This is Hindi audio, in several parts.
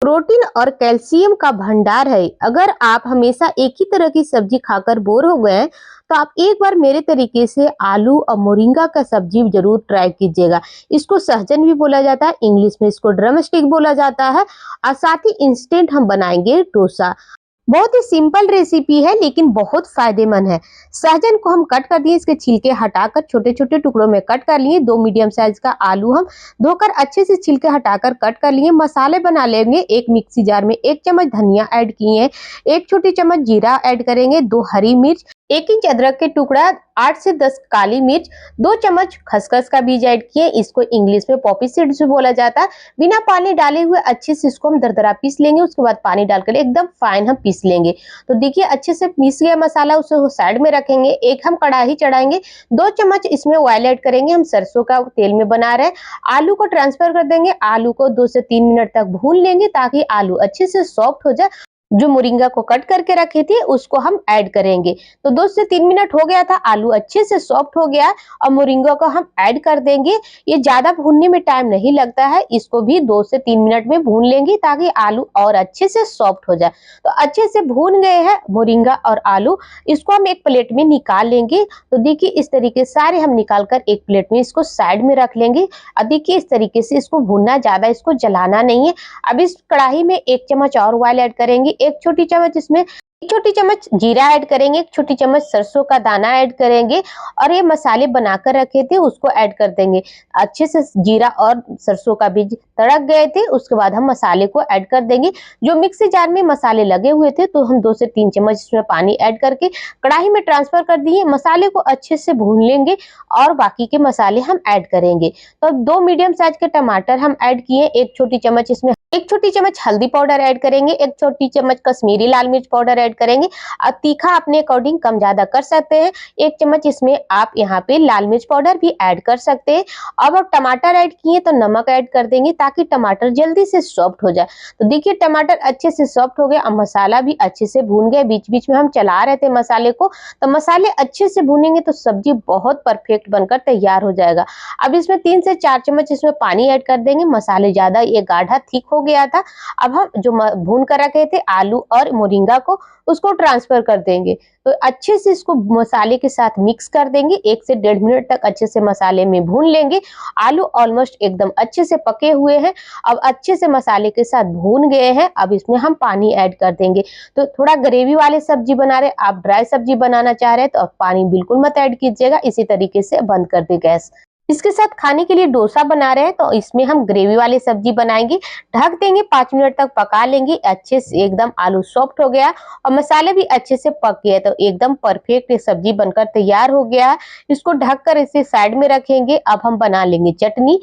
प्रोटीन और कैल्शियम का भंडार है। अगर आप हमेशा एक ही तरह की सब्जी खाकर बोर हो गए हैं, तो आप एक बार मेरे तरीके से आलू और मोरिंगा का सब्जी जरूर ट्राई कीजिएगा। इसको सहजन भी बोला जाता है, इंग्लिश में इसको ड्रम स्टिक बोला जाता है। और साथ ही इंस्टेंट हम बनाएंगे डोसा। बहुत ही सिंपल रेसिपी है लेकिन बहुत फायदेमंद है। सहजन को हम कट कर दिए, इसके छिलके हटाकर छोटे छोटे टुकड़ों में कट कर लिए। 2 मीडियम साइज का आलू हम धोकर अच्छे से छिलके हटाकर कट कर लिए। मसाले बना लेंगे। एक मिक्सी जार में 1 चम्मच धनिया ऐड किए हैं, 1 छोटी चम्मच जीरा ऐड करेंगे, 2 हरी मिर्च, 1 इंच अदरक के टुकड़ा, 8 से 10 काली मिर्च, 2 चम्मच खसखस का बीज ऐड किए। इसको इंग्लिश में पॉपी सीड्स भी बोला जाता है। बिना पानी डाले हुए अच्छे से इसको हम दरदरा पीस लेंगे। उसके बाद पानी डालकर एकदम फाइन हम पीस लेंगे। तो देखिए अच्छे से पीस गया मसाला, उसे साइड में रखेंगे। एक हम कढ़ाई चढ़ाएंगे, 2 चम्मच इसमें ऑयल ऐड करेंगे। हम सरसों का तेल में बना रहे हैं। आलू को ट्रांसफर कर देंगे। आलू को 2 से 3 मिनट तक भून लेंगे ताकि आलू अच्छे से सॉफ्ट हो जाए। जो मोरिंगा को कट करके रखे थे उसको हम ऐड करेंगे। तो 2 से 3 मिनट हो गया था, आलू अच्छे से सॉफ्ट हो गया और मोरिंगा को हम ऐड कर देंगे। ये ज्यादा भूनने में टाइम नहीं लगता है, इसको भी 2 से 3 मिनट में भून लेंगे ताकि आलू और अच्छे से सॉफ्ट हो जाए। तो अच्छे से भून गए हैं मोरिंगा और आलू, इसको हम एक प्लेट में निकाल लेंगे। तो देखिए इस तरीके सारे हम निकाल कर एक प्लेट में इसको साइड में रख लेंगे। अब देखिए इस तरीके से इसको भूनना, ज्यादा इसको जलाना नहीं है। अब इस कढ़ाई में 1 चम्मच और ऑयल ऐड करेंगे। 1 छोटी चम्मच इसमें 1 छोटी चम्मच जीरा ऐड करेंगे, 1 छोटी चम्मच सरसों का दाना ऐड करेंगे और ये मसाले बनाकर रखे थे उसको ऐड कर देंगे। अच्छे से जीरा और सरसों का बीज तड़क गए थे, उसके बाद हम मसाले को ऐड कर देंगे। जो मिक्सी जार में मसाले लगे हुए थे तो हम 2 से 3 चम्मच इसमें पानी ऐड करके कढ़ाई में ट्रांसफर कर दिए। मसाले को अच्छे से भून लेंगे और बाकी के मसाले हम ऐड करेंगे। तो 2 मीडियम साइज के टमाटर हम ऐड किए। 1 छोटी चम्मच इसमें 1 छोटी चम्मच हल्दी पाउडर ऐड करेंगे, 1 छोटी चम्मच कश्मीरी लाल मिर्च पाउडर ऐड करेंगे। अब तीखा अपने अकॉर्डिंग कम ज्यादा कर सकते हैं। 1 चम्मच इसमें आप यहाँ पे लाल मिर्च पाउडर भी ऐड कर सकते हैं। अब टमाटर ऐड किए तो नमक ऐड कर देंगे ताकि टमाटर जल्दी से सॉफ्ट हो जाए। तो देखिए टमाटर अच्छे से सॉफ्ट हो गया। अब मसाला भी अच्छे से भून गया। बीच बीच में हम चला रहे थे मसाले को। तो मसाले अच्छे से भूनेंगे तो सब्जी बहुत परफेक्ट बनकर तैयार हो जाएगा। अब इसमें 3 से 4 चम्मच इसमें पानी ऐड कर देंगे। मसाले ज्यादा ये गाढ़ा थिक हो गया था। अब हम जो भून कर रखे थे आलू और मोरिंगा को, उसको ट्रांसफर कर देंगे। तो अच्छे से इसको मसाले के साथ मिक्स कर देंगे। 1 से 1.5 मिनट तक अच्छे से मसाले में भून लेंगे। आलू ऑलमोस्ट एकदम अच्छे से पके हुए हैं। अब अच्छे से मसाले के साथ भून गए हैं। अब इसमें हम पानी ऐड कर देंगे। तो थोड़ा ग्रेवी वाले सब्जी बना रहे, आप ड्राई सब्जी बनाना चाह रहे हैं तो आप पानी बिल्कुल मत ऐड कीजिएगा। इसी तरीके से बंद कर दे गैस। इसके साथ खाने के लिए डोसा बना रहे हैं तो इसमें हम ग्रेवी वाली सब्जी बनाएंगे। ढक देंगे, 5 मिनट तक पका लेंगे। अच्छे से एकदम आलू सॉफ्ट हो गया और मसाले भी अच्छे से पक गए तो एकदम परफेक्ट सब्जी बनकर तैयार हो गया है। इसको ढककर इसे साइड में रखेंगे। अब हम बना लेंगे चटनी।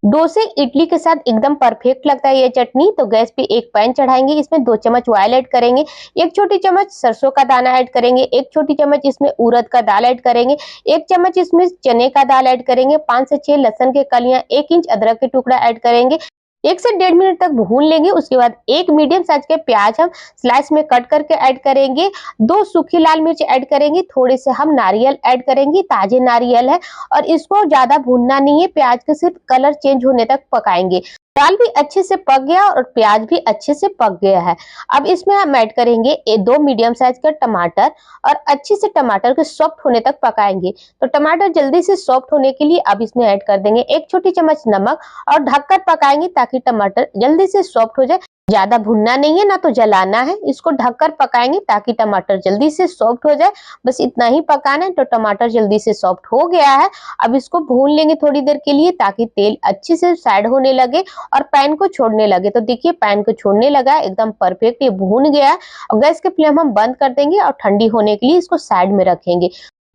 डोसे इडली के साथ एकदम परफेक्ट लगता है ये चटनी। तो गैस पे एक पैन चढ़ाएंगे, इसमें 2 चम्मच ऑयल ऐड करेंगे, 1 छोटी चम्मच सरसों का दाना ऐड करेंगे, 1 छोटी चम्मच इसमें उड़द का दाल ऐड करेंगे, 1 चम्मच इसमें चने का दाल ऐड करेंगे, 5 से 6 लहसुन के कलियां, 1 इंच अदरक के टुकड़ा ऐड करेंगे। 1 से 1.5 मिनट तक भून लेंगे। उसके बाद 1 मीडियम साइज के प्याज हम स्लाइस में कट करके ऐड करेंगे। 2 सूखी लाल मिर्च ऐड करेंगे। थोड़े से हम नारियल ऐड करेंगे, ताजे नारियल है और इसको ज्यादा भूनना नहीं है। प्याज के सिर्फ कलर चेंज होने तक पकाएंगे। दाल भी अच्छे से पक गया और प्याज भी अच्छे से पक गया है। अब इसमें हम ऐड करेंगे 2 मीडियम साइज का टमाटर और अच्छे से टमाटर के सॉफ्ट होने तक पकाएंगे। तो टमाटर जल्दी से सॉफ्ट होने के लिए अब इसमें ऐड कर देंगे 1 छोटी चम्मच नमक और ढककर पकाएंगे ताकि टमाटर जल्दी से सॉफ्ट हो जाए। ज्यादा भुनना नहीं है ना तो जलाना है। इसको ढककर पकाएंगे ताकि टमाटर जल्दी से सॉफ्ट हो जाए। बस इतना ही पकाना है। तो टमाटर जल्दी से सॉफ्ट हो गया है। अब इसको भून लेंगे थोड़ी देर के लिए ताकि तेल अच्छे से साइड होने लगे और पैन को छोड़ने लगे। तो देखिए पैन को छोड़ने लगा, एकदम परफेक्ट ये भून गया। और गैस के फ्लेम हम बंद कर देंगे और ठंडी होने के लिए इसको साइड में रखेंगे।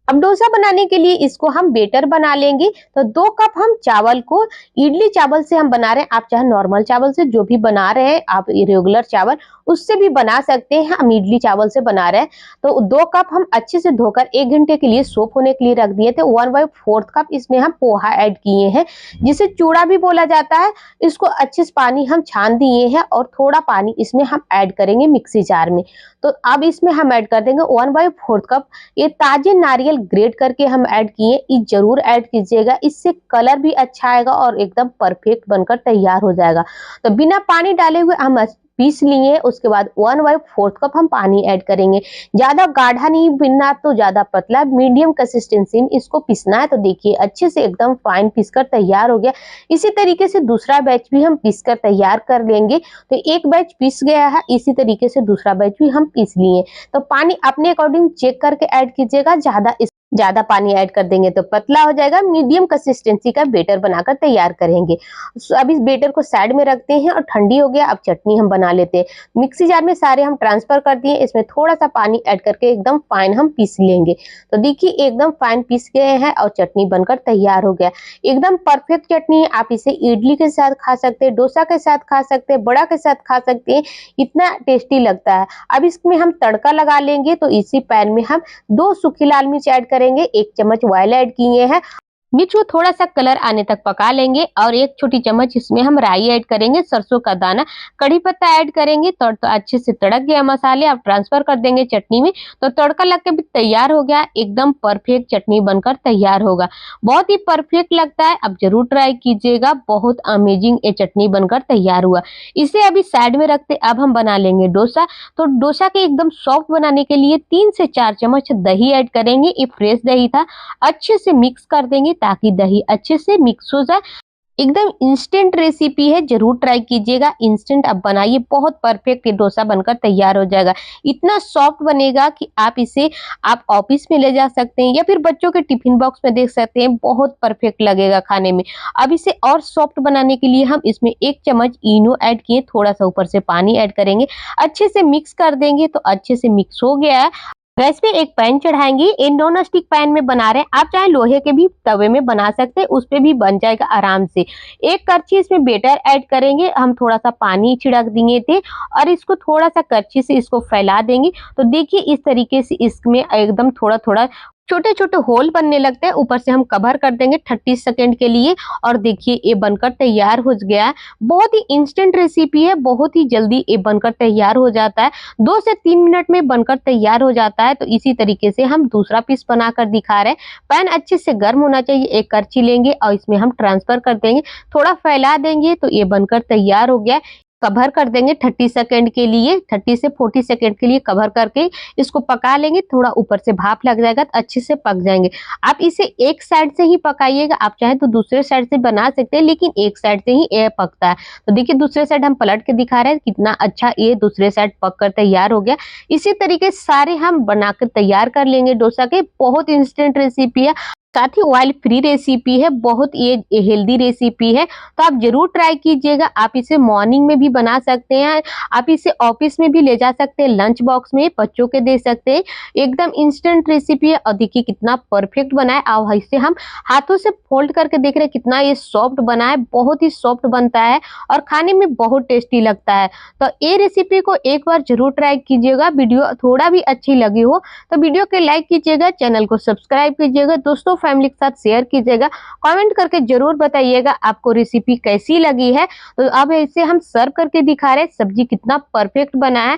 अब डोसा बनाने के लिए इसको हम बेटर बना लेंगे। तो 2 कप हम चावल को, इडली चावल से हम बना रहे हैं, आप चाहे नॉर्मल चावल से जो भी बना रहे हैं, आप रेगुलर चावल उससे भी बना सकते हैं। हम इडली चावल से बना रहे हैं। तो 2 कप हम अच्छे से धोकर 1 घंटे के लिए सोक होने के लिए रख दिए थे। 1/4 कप इसमें हम पोहा ऐड किए हैं, जिसे चूड़ा भी बोला जाता है। इसको अच्छे से पानी हम छान दिए हैं और थोड़ा पानी इसमें हम ऐड करेंगे मिक्सी जार में। तो अब इसमें हम ऐड कर देंगे 1/4 कप ये ताजे नारियल ग्रेट करके हम ऐड किए। ये जरूर ऐड कीजिएगा, इससे कलर भी अच्छा आएगा और एकदम परफेक्ट बनकर तैयार हो जाएगा। तो बिना पानी डाले हुए हम पीस लिए। उसके बाद 1/4 कप हम पानी ऐड करेंगे। ज्यादा गाढ़ा नहीं पीसना तो ज्यादा पतला, मीडियम कंसिस्टेंसी में इसको पीसना है। तो देखिए अच्छे से एकदम फाइन पीसकर तैयार हो गया। इसी तरीके से दूसरा बैच भी हम पीसकर तैयार कर लेंगे। तो एक बैच पीस गया है, इसी तरीके से दूसरा बैच भी हम पीस लिए। तो पानी अपने अकॉर्डिंग चेक करके ऐड कीजिएगा। ज्यादा पानी ऐड कर देंगे तो पतला हो जाएगा। मीडियम कंसिस्टेंसी का बेटर बनाकर तैयार करेंगे। अब इस बेटर को साइड में रखते हैं और ठंडी हो गया। अब चटनी हम बना लेते हैं। मिक्सी जार में सारे हम ट्रांसफर कर दिए। इसमें थोड़ा सा पानी ऐड करके एकदम फाइन हम पीस लेंगे। तो देखिए एकदम फाइन पीस गए हैं और चटनी बनकर तैयार हो गया। एकदम परफेक्ट चटनी है। आप इसे इडली के साथ खा सकते हैं, डोसा के साथ खा सकते हैं, बड़ा के साथ खा सकते हैं। इतना टेस्टी लगता है। अब इसमें हम तड़का लगा लेंगे। तो इसी पैन में हम 2 सूखी लाल मिर्च ऐड करेंगे, 1 चम्मच ऑयल ऐड किए हैं। मिर्च को थोड़ा सा कलर आने तक पका लेंगे और 1 छोटी चम्मच इसमें हम राई ऐड करेंगे, सरसों का दाना, कड़ी पत्ता ऐड करेंगे। तो अच्छे से तड़क गया मसाले, अब ट्रांसफर कर देंगे चटनी में। तो तड़का लग के भी तैयार हो गया। एकदम परफेक्ट चटनी बनकर तैयार होगा। बहुत ही परफेक्ट लगता है, अब जरूर ट्राई कीजिएगा। बहुत अमेजिंग ये चटनी बनकर तैयार हुआ। इसे अभी साइड में रखते, अब हम बना लेंगे डोसा। तो डोसा के एकदम सॉफ्ट बनाने के लिए 3 से 4 चम्मच दही ऐड करेंगे। ये फ्रेश दही था। अच्छे से मिक्स कर देंगे ताकि दही अच्छे से मिक्स हो जाए। एकदम इंस्टेंट रेसिपी है, जरूर ट्राई कीजिएगा। इंस्टेंट अब बनाइए, बहुत परफेक्ट ये डोसा बनकर तैयार हो जाएगा। इतना सॉफ्ट बनेगा कि आप ऑफिस में ले जा सकते हैं या फिर बच्चों के टिफिन बॉक्स में देख सकते हैं। बहुत परफेक्ट लगेगा खाने में। अब इसे और सॉफ्ट बनाने के लिए हम इसमें 1 चम्मच इनो ऐड किए, थोड़ा सा ऊपर से पानी ऐड करेंगे, अच्छे से मिक्स कर देंगे। तो अच्छे से मिक्स हो गया है। गैस पे एक पैन चढ़ाएंगे। ये नॉन स्टिक पैन में बना रहे हैं, आप चाहे लोहे के भी तवे में बना सकते हैं, उस पे भी बन जाएगा आराम से। एक करछी इसमें बेटर ऐड करेंगे। हम थोड़ा सा पानी छिड़क दिए थे और इसको थोड़ा सा करछी से इसको फैला देंगे। तो देखिए इस तरीके से इसमें एकदम थोड़ा थोड़ा छोटे छोटे होल बनने लगते हैं। ऊपर से हम कवर कर देंगे 30 सेकेंड के लिए। और देखिए ये बनकर तैयार हो गया है। बहुत ही इंस्टेंट रेसिपी है, बहुत ही जल्दी ये बनकर तैयार हो जाता है। 2 से 3 मिनट में बनकर तैयार हो जाता है। तो इसी तरीके से हम दूसरा पीस बनाकर दिखा रहे हैं। पैन अच्छे से गर्म होना चाहिए। एक करछी लेंगे और इसमें हम ट्रांसफर कर देंगे, थोड़ा फैला देंगे। तो ये बनकर तैयार हो गया। कवर कर देंगे 30 सेकेंड के लिए, 30 से 40 सेकेंड के लिए कवर करके इसको पका लेंगे। थोड़ा ऊपर से भाप लग जाएगा तो अच्छे से पक जाएंगे। आप इसे एक साइड से ही पकाइएगा, आप चाहे तो दूसरे साइड से बना सकते हैं, लेकिन एक साइड से ही ये पकता है। तो देखिए दूसरे साइड हम पलट के दिखा रहे हैं कितना अच्छा ये दूसरे साइड पक कर तैयार हो गया। इसी तरीके सारे हम बनाकर तैयार कर लेंगे डोसा के। बहुत इंस्टेंट रेसिपी है, साथ ही ऑयल फ्री रेसिपी है, बहुत ये हेल्दी रेसिपी है। तो आप जरूर ट्राई कीजिएगा। आप इसे मॉर्निंग में भी बना सकते हैं, आप इसे ऑफिस में भी ले जा सकते हैं, लंच बॉक्स में बच्चों के दे सकते हैं। एकदम इंस्टेंट रेसिपी है और देखिए कितना परफेक्ट बना है। अब इसे हम हाथों से फोल्ड करके देख रहे हैं कितना ये सॉफ्ट बना है। बहुत ही सॉफ्ट बनता है और खाने में बहुत टेस्टी लगता है। तो ये रेसिपी को एक बार जरूर ट्राई कीजिएगा। वीडियो थोड़ा भी अच्छी लगी हो तो वीडियो को लाइक कीजिएगा, चैनल को सब्सक्राइब कीजिएगा, दोस्तों फैमिली के साथ शेयर कीजिएगा। कमेंट करके जरूर बताइएगा आपको रेसिपी कैसी लगी है। तो अब इसे हम सर्व करके दिखा रहे हैं। सब्जी कितना परफेक्ट बना है।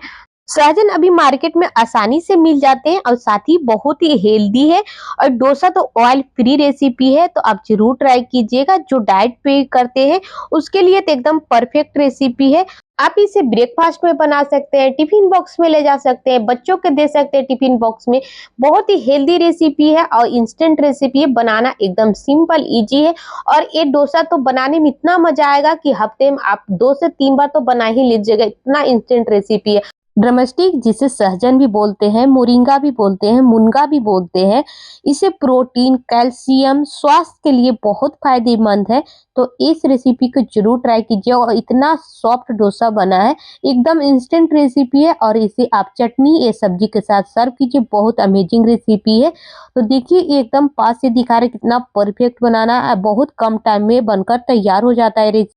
सहजन अभी मार्केट में आसानी से मिल जाते हैं और साथ ही बहुत ही हेल्दी है। और डोसा तो ऑयल फ्री रेसिपी है, तो आप जरूर ट्राई कीजिएगा। जो डाइट पे करते हैं उसके लिए तो एकदम परफेक्ट रेसिपी है। आप इसे ब्रेकफास्ट में बना सकते हैं, टिफिन बॉक्स में ले जा सकते हैं, बच्चों के दे सकते हैं टिफिन बॉक्स में। बहुत ही हेल्दी रेसिपी है और इंस्टेंट रेसिपी है। बनाना एकदम सिंपल इजी है। और ये डोसा तो बनाने में इतना मजा आएगा कि हफ्ते में आप 2 से 3 बार तो बना ही लीजिएगा। इतना इंस्टेंट रेसिपी है। ड्रमस्टिक जिसे सहजन भी बोलते हैं, मोरिंगा भी बोलते हैं, मुनगा भी बोलते हैं। इसे प्रोटीन, कैल्शियम, स्वास्थ्य के लिए बहुत फायदेमंद है। तो इस रेसिपी को जरूर ट्राई कीजिए। और इतना सॉफ्ट डोसा बना है, एकदम इंस्टेंट रेसिपी है। और इसे आप चटनी या सब्जी के साथ सर्व कीजिए। बहुत अमेजिंग रेसिपी है। तो देखिए ये एकदम पास से दिखा रहे कितना परफेक्ट बनाना है। बहुत कम टाइम में बनकर तैयार हो जाता है।